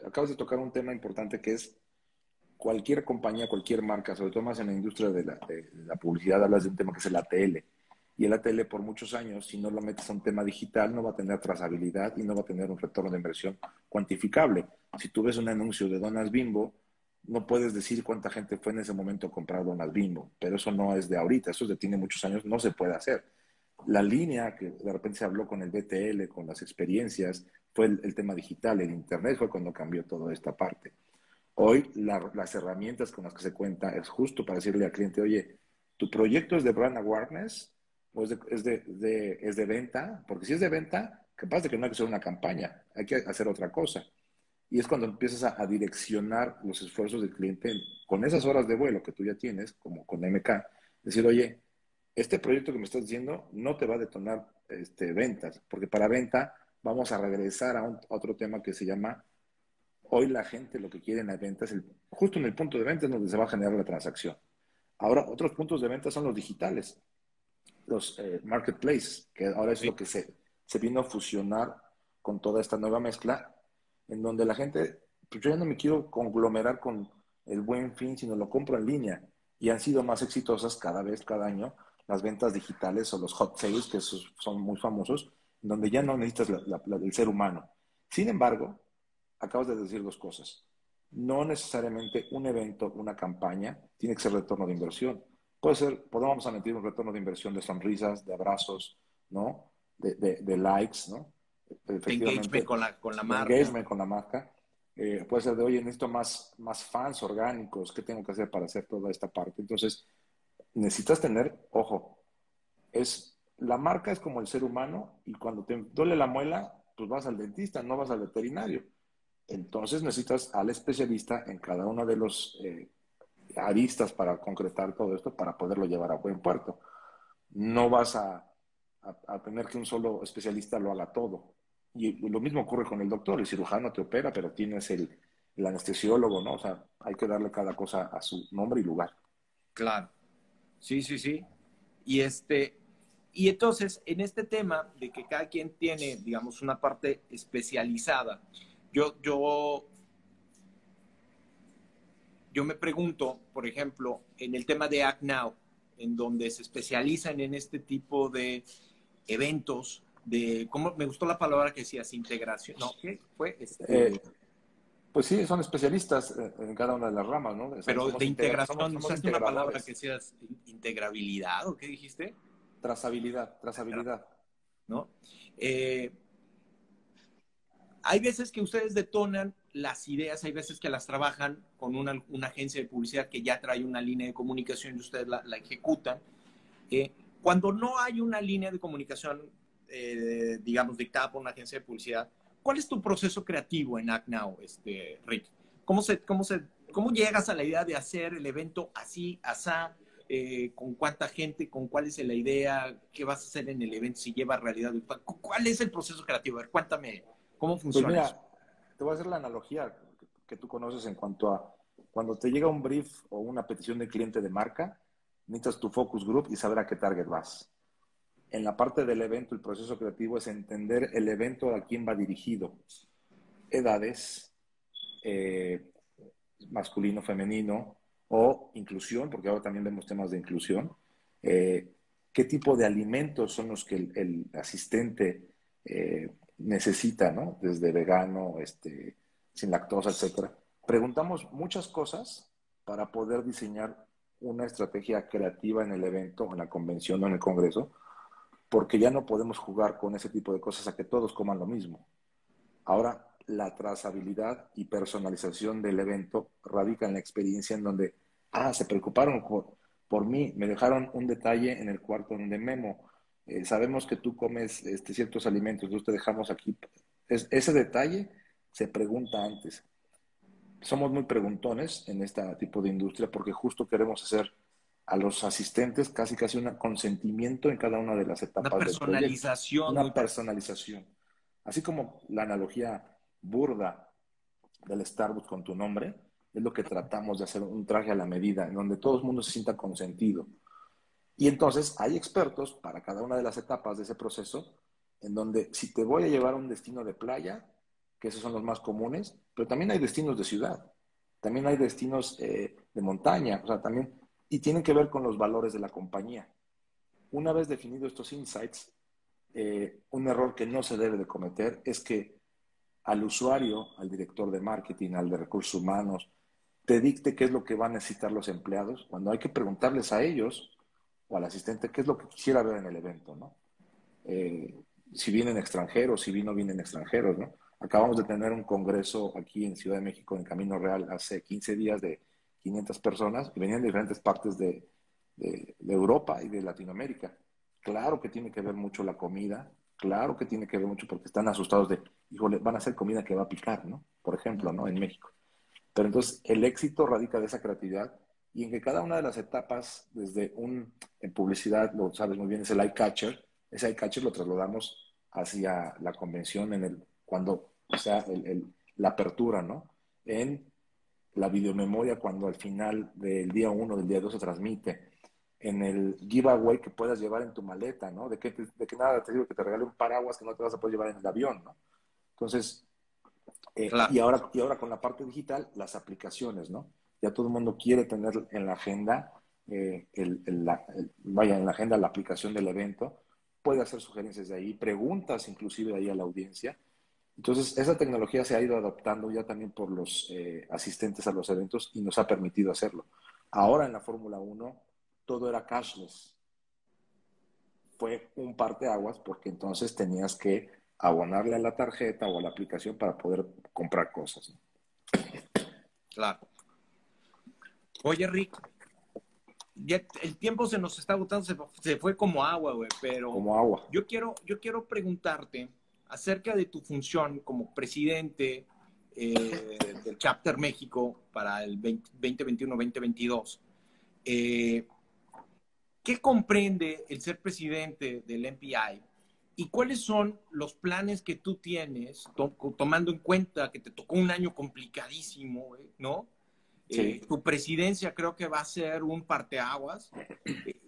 acabas de tocar un tema importante que es cualquier compañía, cualquier marca, sobre todo más en la industria de la publicidad, hablas de un tema que es el ATL. Y el ATL por muchos años, si no lo metes a un tema digital, no va a tener trazabilidad y no va a tener un retorno de inversión cuantificable. Si tú ves un anuncio de Donas Bimbo, no puedes decir cuánta gente fue en ese momento a comprar Donas Bimbo, pero eso no es de ahorita, eso tiene muchos años, no se puede hacer. La línea que de repente se habló con el BTL, con las experiencias, fue el tema digital, el Internet fue cuando cambió toda esta parte. Hoy las herramientas con las que se cuenta es justo para decirle al cliente, oye, ¿tu proyecto es de brand awareness o es de venta? Porque si es de venta, capaz de que no hay que hacer una campaña, hay que hacer otra cosa. Y es cuando empiezas a direccionar los esfuerzos del cliente con esas horas de vuelo que tú ya tienes, como con MK, decir, oye, este proyecto que me estás diciendo no te va a detonar ventas, porque para venta vamos a regresar a otro tema que se llama, hoy la gente lo que quiere en la venta es justo en el punto de venta es donde se va a generar la transacción. Ahora, otros puntos de venta son los digitales, los marketplaces, que ahora es Sí. lo que se vino a fusionar con toda esta nueva mezcla, en donde la gente, pues yo ya no me quiero conglomerar con el Buen Fin, sino lo compro en línea. Y han sido más exitosas cada vez, cada año, las ventas digitales o los hot sales, que son muy famosos, donde ya no necesitas el ser humano. Sin embargo, acabas de decir dos cosas. No necesariamente un evento, una campaña, tiene que ser retorno de inversión. Puede ser, podemos meter un retorno de inversión de sonrisas, de abrazos, ¿no? De likes, ¿no? De engagement Efectivamente, con la de marca. engagement con la marca. Puede ser de, oye, necesito más fans orgánicos, ¿qué tengo que hacer para hacer toda esta parte? Entonces, necesitas tener, ojo, la marca es como el ser humano y cuando te duele la muela, pues vas al dentista, no vas al veterinario. Entonces necesitas al especialista en cada uno de los aristas para concretar todo esto para poderlo llevar a buen puerto. No vas a tener que un solo especialista lo haga todo. Y lo mismo ocurre con el doctor, el cirujano te opera, pero tienes el anestesiólogo, ¿no? O sea, hay que darle cada cosa a su nombre y lugar. Claro. Sí, sí, sí. Y y entonces, en este tema de que cada quien tiene, digamos, una parte especializada, yo, yo, yo me pregunto, por ejemplo, en el tema de Act Now, en donde se especializan en este tipo de eventos, de, ¿cómo me gustó la palabra que decías? Integración, ¿no? ¿Qué fue? Eh, pues sí, son especialistas en cada una de las ramas, ¿no? Pero de integración, Somos usaste una palabra que integradores. decías integrabilidad, ¿o qué dijiste? Trazabilidad. ¿No? Eh, hay veces que ustedes detonan las ideas, hay veces que las trabajan con una agencia de publicidad que ya trae una línea de comunicación y ustedes la ejecutan. Cuando no hay una línea de comunicación, digamos, dictada por una agencia de publicidad, ¿cuál es tu proceso creativo en Act Now, Rick? ¿Cómo llegas a la idea de hacer el evento así, asá? ¿Con cuánta gente? ¿Con cuál es la idea? ¿Qué vas a hacer en el evento si lleva realidad virtual? ¿Cuál es el proceso creativo? A ver, cuéntame, ¿cómo Pues funciona eso? mira, te voy a hacer la analogía que tú conoces en cuanto a cuando te llega un brief o una petición de cliente de marca, necesitas tu focus group y saber a qué target vas. En la parte del evento, el proceso creativo es entender el evento a quién va dirigido, edades, eh, masculino, femenino o inclusión, porque ahora también vemos temas de inclusión. Eh, ¿Qué tipo de alimentos son los que el asistente necesita, ¿no? Desde vegano, sin lactosa, etcétera. Preguntamos muchas cosas para poder diseñar una estrategia creativa en el evento, en la convención o en el congreso, porque ya no podemos jugar con ese tipo de cosas a que todos coman lo mismo. Ahora, la trazabilidad y personalización del evento radica en la experiencia en donde, se preocuparon por mí, me dejaron un detalle en el cuarto donde Memo, sabemos que tú comes ciertos alimentos, entonces te dejamos aquí. Ese detalle se pregunta antes. Somos muy preguntones en este tipo de industria porque justo queremos hacer a los asistentes casi un consentimiento en cada una de las Una etapas del proyecto, personalización muy una precisa. personalización. Así como la analogía burda del Starbucks con tu nombre, es lo que tratamos de hacer un traje a la medida, en donde todo el mundo se sienta consentido. Y entonces hay expertos para cada una de las etapas de ese proceso, en donde si te voy a llevar a un destino de playa, que esos son los más comunes, pero también hay destinos de ciudad, también hay destinos de montaña, o sea, también, y tienen que ver con los valores de la compañía. Una vez definidos estos insights, un error que no se debe de cometer es que al usuario, al director de marketing, al de recursos humanos, te dicte qué es lo que van a necesitar los empleados, cuando hay que preguntarles a ellos o al asistente qué es lo que quisiera ver en el evento, ¿no? Si vienen extranjeros, si no vienen extranjeros, ¿no? Acabamos de tener un congreso aquí en Ciudad de México, en Camino Real, hace 15 días de 500 personas y venían de diferentes partes de Europa y de Latinoamérica. Claro que tiene que ver mucho la comida, claro que tiene que ver mucho porque están asustados de, híjole, van a hacer comida que va a picar, ¿no? Por ejemplo, ¿no? En México. Pero entonces el éxito radica de esa creatividad y en que cada una de las etapas, desde en publicidad, lo sabes muy bien, es el eye catcher, ese eye catcher lo trasladamos hacia la convención cuando sea la apertura, ¿no? En la videomemoria cuando al final del día uno, del día 2 se transmite, en el giveaway que puedas llevar en tu maleta, ¿no? De que nada te digo que te regale un paraguas que no te vas a poder llevar en el avión, ¿no? Entonces, Claro. y ahora con la parte digital, las aplicaciones, ¿no? Ya todo el mundo quiere tener en la agenda, vaya, en la agenda la aplicación del evento, puede hacer sugerencias de ahí, preguntas inclusive de ahí a la audiencia. Entonces, esa tecnología se ha ido adaptando ya también por los asistentes a los eventos y nos ha permitido hacerlo. Ahora en la Fórmula 1 todo era cashless. Fue un parteaguas porque entonces tenías que abonarle a la tarjeta o a la aplicación para poder comprar cosas, ¿no? Claro. Oye, Rick, ya el tiempo se nos está agotando, se fue como agua, güey, pero Como agua. yo quiero preguntarte acerca de tu función como presidente del Chapter México para el 2021-2022. Eh, ¿Qué comprende el ser presidente del MPI? ¿Y cuáles son los planes que tú tienes, tomando en cuenta que te tocó un año complicadísimo, ¿no? Sí. Tu presidencia creo que va a ser un parteaguas. Eh,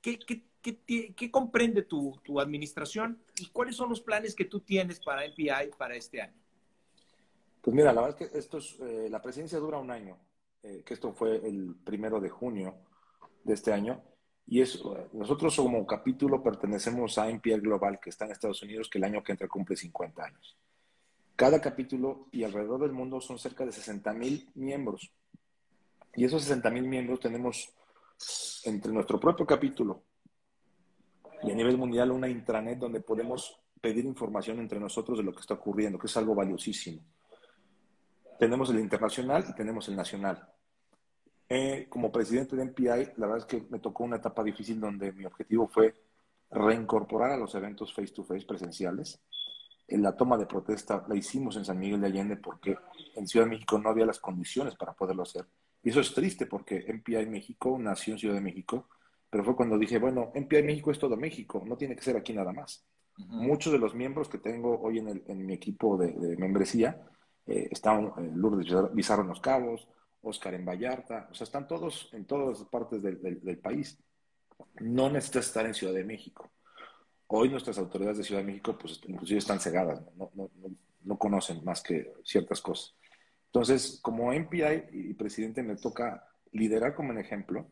¿Qué comprende tu administración y cuáles son los planes que tú tienes para MPI para este año? Pues mira, la verdad es que la presidencia dura un año, que esto fue el 1 de junio de este año, y nosotros como capítulo pertenecemos a MPI Global, que está en Estados Unidos, que el año que entra cumple 50 años. Cada capítulo y alrededor del mundo son cerca de 60,000 miembros. Y esos 60,000 miembros tenemos entre nuestro propio capítulo y a nivel mundial una intranet donde podemos pedir información entre nosotros de lo que está ocurriendo, que es algo valiosísimo. Tenemos el internacional y tenemos el nacional. Como presidente de MPI, la verdad es que me tocó una etapa difícil donde mi objetivo fue reincorporar a los eventos face-to-face presenciales. En la toma de protesta la hicimos en San Miguel de Allende porque en Ciudad de México no había las condiciones para poderlo hacer. Y eso es triste porque MPI México nació en Ciudad de México, pero fue cuando dije, bueno, MPI México es todo México, no tiene que ser aquí nada más. Uh-huh. Muchos de los miembros que tengo hoy en mi equipo de membresía están Lourdes Bizarro en Los Cabos, Oscar en Vallarta, o sea, están todos en todas partes del país. No necesitas estar en Ciudad de México. Hoy nuestras autoridades de Ciudad de México, pues inclusive están cegadas, no conocen más que ciertas cosas. Entonces, como MPI y presidente me toca liderar como un ejemplo,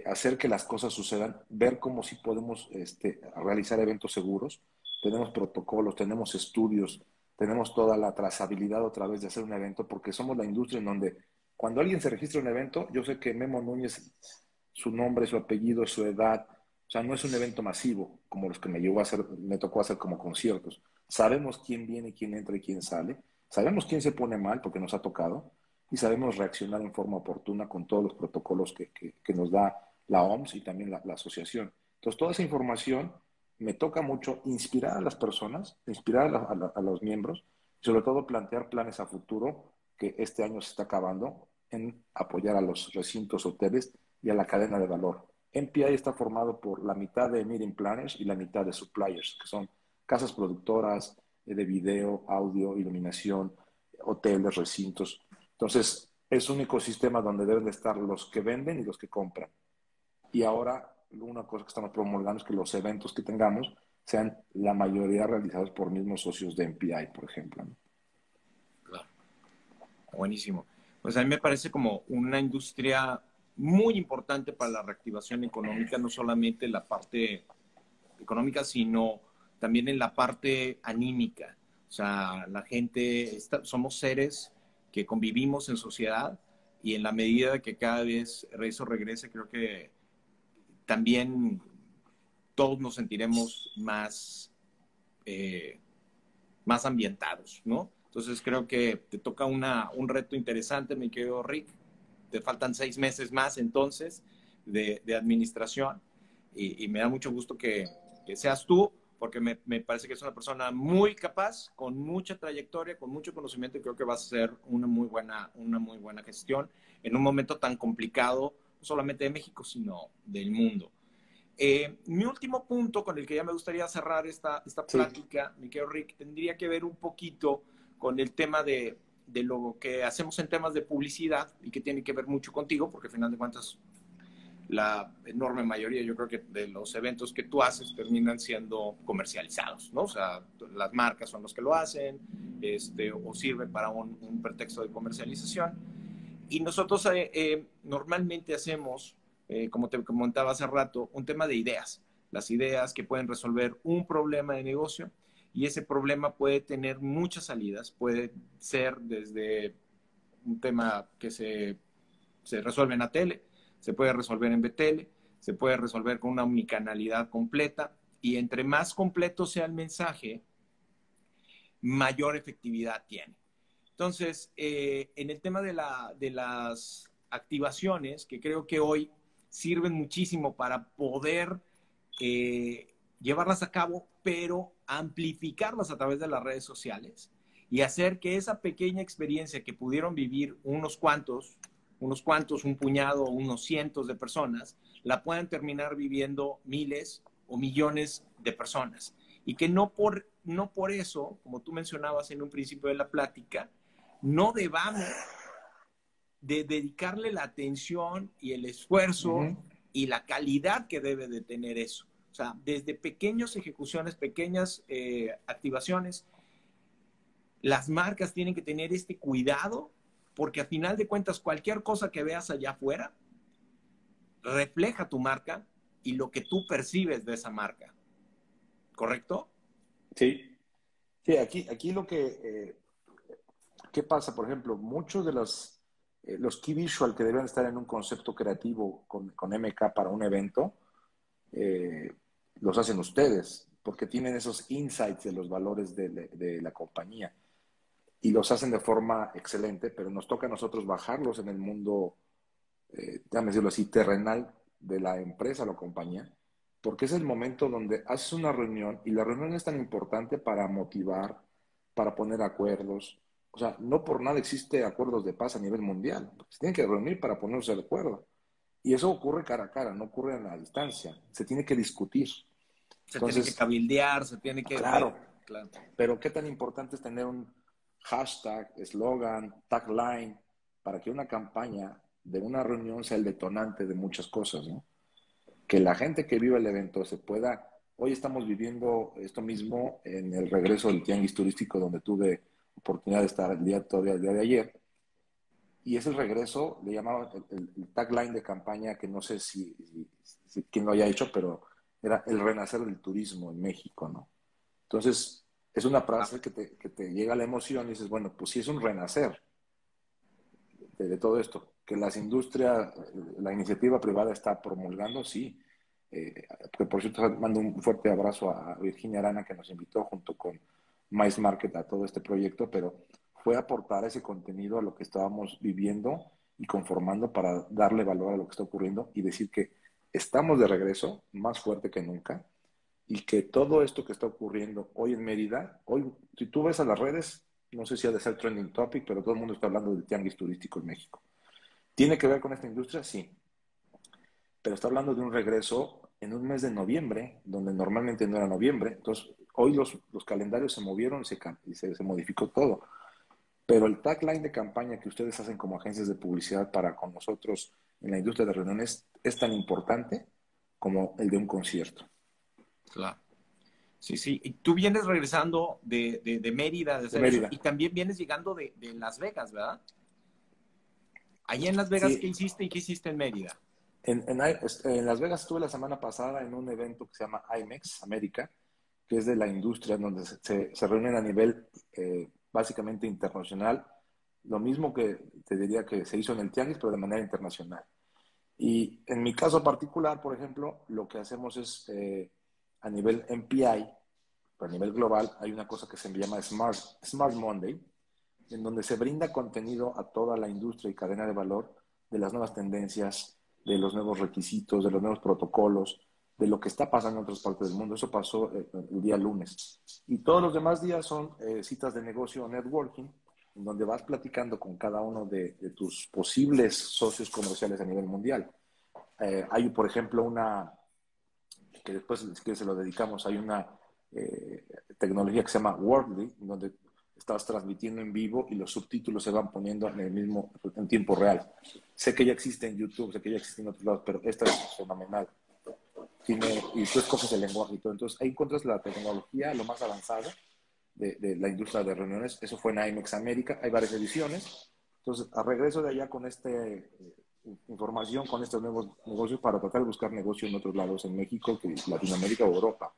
hacer que las cosas sucedan, ver cómo sí podemos realizar eventos seguros. Tenemos protocolos, tenemos estudios, tenemos toda la trazabilidad otra vez de hacer un evento, porque somos la industria en donde cuando alguien se registra en un evento, yo sé que Memo Núñez, su nombre, su apellido, su edad, o sea, no es un evento masivo como los que me tocó hacer como conciertos. Sabemos quién viene, quién entra y quién sale. Sabemos quién se pone mal porque nos ha tocado y sabemos reaccionar en forma oportuna con todos los protocolos que nos da la OMS y también la asociación. Entonces, toda esa información me toca mucho inspirar a las personas, inspirar a los miembros y sobre todo plantear planes a futuro que este año se está acabando en apoyar a los recintos hoteles y a la cadena de valor. MPI está formado por la mitad de meeting planners y la mitad de suppliers, que son casas productoras de video, audio, iluminación, hoteles, recintos. Entonces, es un ecosistema donde deben de estar los que venden y los que compran. Y ahora, una cosa que estamos promulgando es que los eventos que tengamos sean la mayoría realizados por mismos socios de MPI, por ejemplo, ¿no? Claro. Buenísimo. Pues a mí me parece como una industria muy importante para la reactivación económica, no solamente la parte económica, sino también en la parte anímica. O sea, la gente, somos seres que convivimos en sociedad y en la medida que cada vez eso regrese, creo que también todos nos sentiremos más, eh, más ambientados, ¿no? Entonces creo que te toca un reto interesante, mi querido Rick. Te faltan 6 meses más entonces de administración y me da mucho gusto que seas tú, porque me parece que es una persona muy capaz, con mucha trayectoria, con mucho conocimiento, y creo que vas a hacer una muy buena gestión en un momento tan complicado, no solamente de México, sino del mundo. Mi último punto con el que ya me gustaría cerrar esta Sí, plática, mi querido Rick, tendría que ver un poquito con el tema de lo que hacemos en temas de publicidad y que tiene que ver mucho contigo, porque al final de cuentas la enorme mayoría, yo creo que de los eventos que tú haces terminan siendo comercializados, ¿no? O sea, las marcas son los que lo hacen, o sirve para un pretexto de comercialización. Y nosotros normalmente hacemos, como te comentaba hace rato, un tema de ideas. Las ideas que pueden resolver un problema de negocio, y ese problema puede tener muchas salidas. Puede ser desde un tema que se resuelve en la tele, se puede resolver en BTL, se puede resolver con una omnicanalidad completa, y entre más completo sea el mensaje, mayor efectividad tiene. Entonces, en el tema de las activaciones, que creo que hoy sirven muchísimo para poder llevarlas a cabo, pero amplificarlas a través de las redes sociales y hacer que esa pequeña experiencia que pudieron vivir un puñado, unos cientos de personas, la puedan terminar viviendo miles o millones de personas. Y que no por eso, como tú mencionabas en un principio de la plática, no debamos de dedicarle la atención y el esfuerzo ujú, y la calidad que debe de tener eso. O sea, desde pequeñas ejecuciones, pequeñas activaciones, las marcas tienen que tener este cuidado, porque a final de cuentas cualquier cosa que veas allá afuera refleja tu marca y lo que tú percibes de esa marca, ¿correcto? sí. Sí, aquí lo que, ¿qué pasa? Por ejemplo, muchos de los key visual que deben estar en un concepto creativo con MK para un evento, eh, los hacen ustedes, porque tienen esos insights de los valores de la compañía y los hacen de forma excelente, pero nos toca a nosotros bajarlos en el mundo, déjame decirlo así, terrenal de la empresa o la compañía, porque es el momento donde haces una reunión y la reunión es tan importante para motivar, para poner acuerdos. O sea, no por nada existe acuerdos de paz a nivel mundial. Se tienen que reunir para ponerse de acuerdo. Y eso ocurre cara a cara, no ocurre a la distancia. Se tiene que discutir. Se tiene que Entonces, cabildear, se tiene que ver, claro, claro. pero qué tan importante es tener un hashtag, eslogan, tagline, para que una campaña de una reunión sea el detonante de muchas cosas, ¿no? Que la gente que vive el evento se pueda... Hoy estamos viviendo esto mismo en el regreso del tianguis turístico donde tuve oportunidad de estar el día de ayer. Y es el regreso, le llamaban el tagline de campaña, que no sé si quién lo haya hecho, pero era el renacer del turismo en México, ¿no? Entonces, es una frase que te llega a la emoción y dices, bueno, pues sí es un renacer de todo esto. Que las industrias, la iniciativa privada está promulgando, sí. Que por cierto, mando un fuerte abrazo a Virginia Arana, que nos invitó junto con Mais Market a todo este proyecto, pero fue aportar ese contenido a lo que estábamos viviendo y conformando para darle valor a lo que está ocurriendo y decir que estamos de regreso, más fuerte que nunca, y que todo esto que está ocurriendo hoy en Mérida, hoy, si tú ves a las redes, no sé si ha de ser trending topic, pero todo el mundo está hablando del tianguis turístico en México. ¿Tiene que ver con esta industria? Sí, pero está hablando de un regreso en un mes de noviembre, donde normalmente no era noviembre. Entonces, hoy los calendarios se movieron y se modificó todo. Pero el tagline de campaña que ustedes hacen como agencias de publicidad para con nosotros en la industria de reuniones es tan importante como el de un concierto. Claro. Sí, sí. Y tú vienes regresando de Mérida de De hacer eso, Mérida. y también vienes llegando de Las Vegas, ¿verdad? Allí en Las Vegas, ¿qué Sí, hiciste y qué hiciste en Mérida? en Las Vegas estuve la semana pasada en un evento que se llama IMEX América, que es de la industria, donde se reúnen a nivel básicamente internacional, lo mismo que te diría que se hizo en el Tianguis, pero de manera internacional. Y en mi caso particular, por ejemplo, lo que hacemos es a nivel MPI, pero a nivel global hay una cosa que se llama Smart Monday, en donde se brinda contenido a toda la industria y cadena de valor de las nuevas tendencias, de los nuevos requisitos, de los nuevos protocolos, de lo que está pasando en otras partes del mundo. Eso pasó el día lunes. Y todos los demás días son citas de negocio o networking, en donde vas platicando con cada uno de tus posibles socios comerciales a nivel mundial. Hay, por ejemplo, una, que después si quieres se lo dedicamos, hay una tecnología que se llama Wordly, donde estás transmitiendo en vivo y los subtítulos se van poniendo en tiempo real. Sé que ya existe en YouTube, sé que ya existe en otros lados, pero esta es fenomenal. Y tú escoges el lenguaje y todo. Entonces ahí encuentras la tecnología, lo más avanzado de la industria de reuniones. Eso fue en IMEX América, hay varias ediciones. Entonces, a regreso de allá con esta información, con estos nuevos negocios, para tratar de buscar negocio en otros lados, en México, Latinoamérica o Europa.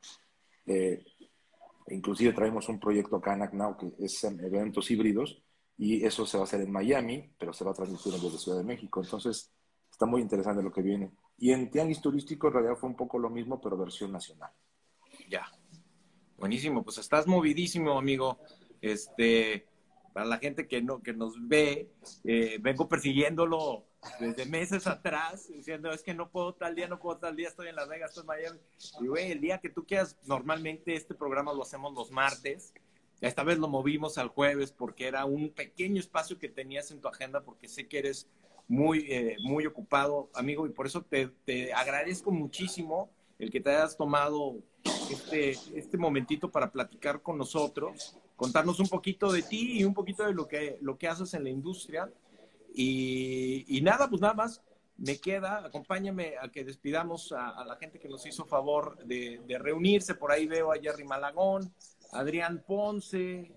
Inclusive traemos un proyecto acá en ACNAU que es en eventos híbridos, y eso se va a hacer en Miami, pero se va a transmitir desde Ciudad de México. Entonces, está muy interesante lo que viene. Y en Tianguis Turístico en realidad fue un poco lo mismo, pero versión nacional. Ya. Buenísimo, pues estás movidísimo, amigo. Para la gente que nos ve, vengo persiguiéndolo desde meses atrás, diciendo, es que no puedo tal día, estoy en Las Vegas, estoy en Miami. Y güey, el día que tú quieras, normalmente este programa lo hacemos los martes. Esta vez lo movimos al jueves porque era un pequeño espacio que tenías en tu agenda, porque sé que eres muy ocupado, amigo, y por eso te agradezco muchísimo el que te hayas tomado este momentito para platicar con nosotros, contarnos un poquito de ti y un poquito de lo que haces en la industria. Y nada, pues nada más me queda, acompáñame a que despidamos a la gente que nos hizo favor de reunirse. Por ahí veo a Jerry Malagón, a Adrián Ponce,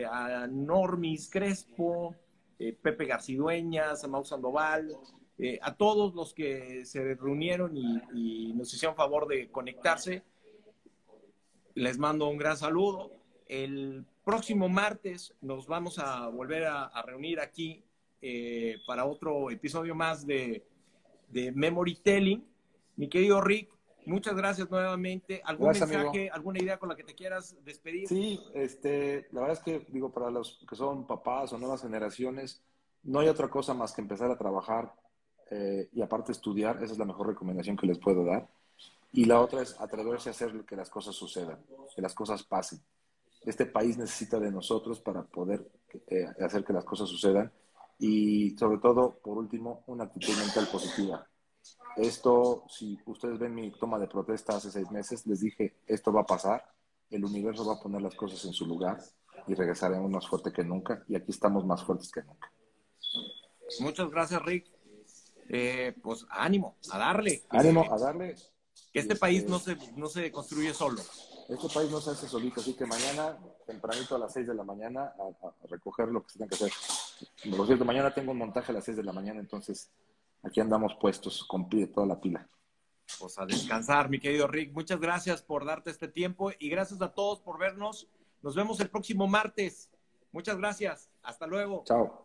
a Normis Crespo, Pepe Garcidueñas, a Mau Sandoval, a todos los que se reunieron y nos hicieron favor de conectarse. Les mando un gran saludo. El próximo martes nos vamos a volver a reunir aquí para otro episodio más de Memory Telling. Mi querido Rick, muchas gracias nuevamente. ¿Algún Gracias, mensaje, amigo. alguna idea con la que te quieras despedir? Sí, la verdad es que, digo, para los que son papás o nuevas generaciones, no hay otra cosa más que empezar a trabajar y aparte estudiar. Esa es la mejor recomendación que les puedo dar. Y la otra es atreverse a hacer que las cosas sucedan, que las cosas pasen. Este país necesita de nosotros para poder hacer que las cosas sucedan. Y sobre todo, por último, una actitud mental positiva. Esto, si ustedes ven mi toma de protesta hace 6 meses, les dije, esto va a pasar, el universo va a poner las cosas en su lugar y regresaremos más fuerte que nunca. Y aquí estamos más fuertes que nunca. Muchas gracias, Rick. Pues ánimo, a darle. Ánimo, a darle. Que este país no se construye solo. Este país no se hace solito, así que mañana, tempranito a las 6 de la mañana, a recoger lo que se tenga que hacer. Por cierto, mañana tengo un montaje a las 6 de la mañana, entonces aquí andamos puestos con toda la pila. Pues a descansar, mi querido Rick. Muchas gracias por darte este tiempo y gracias a todos por vernos. Nos vemos el próximo martes. Muchas gracias. Hasta luego. Chao.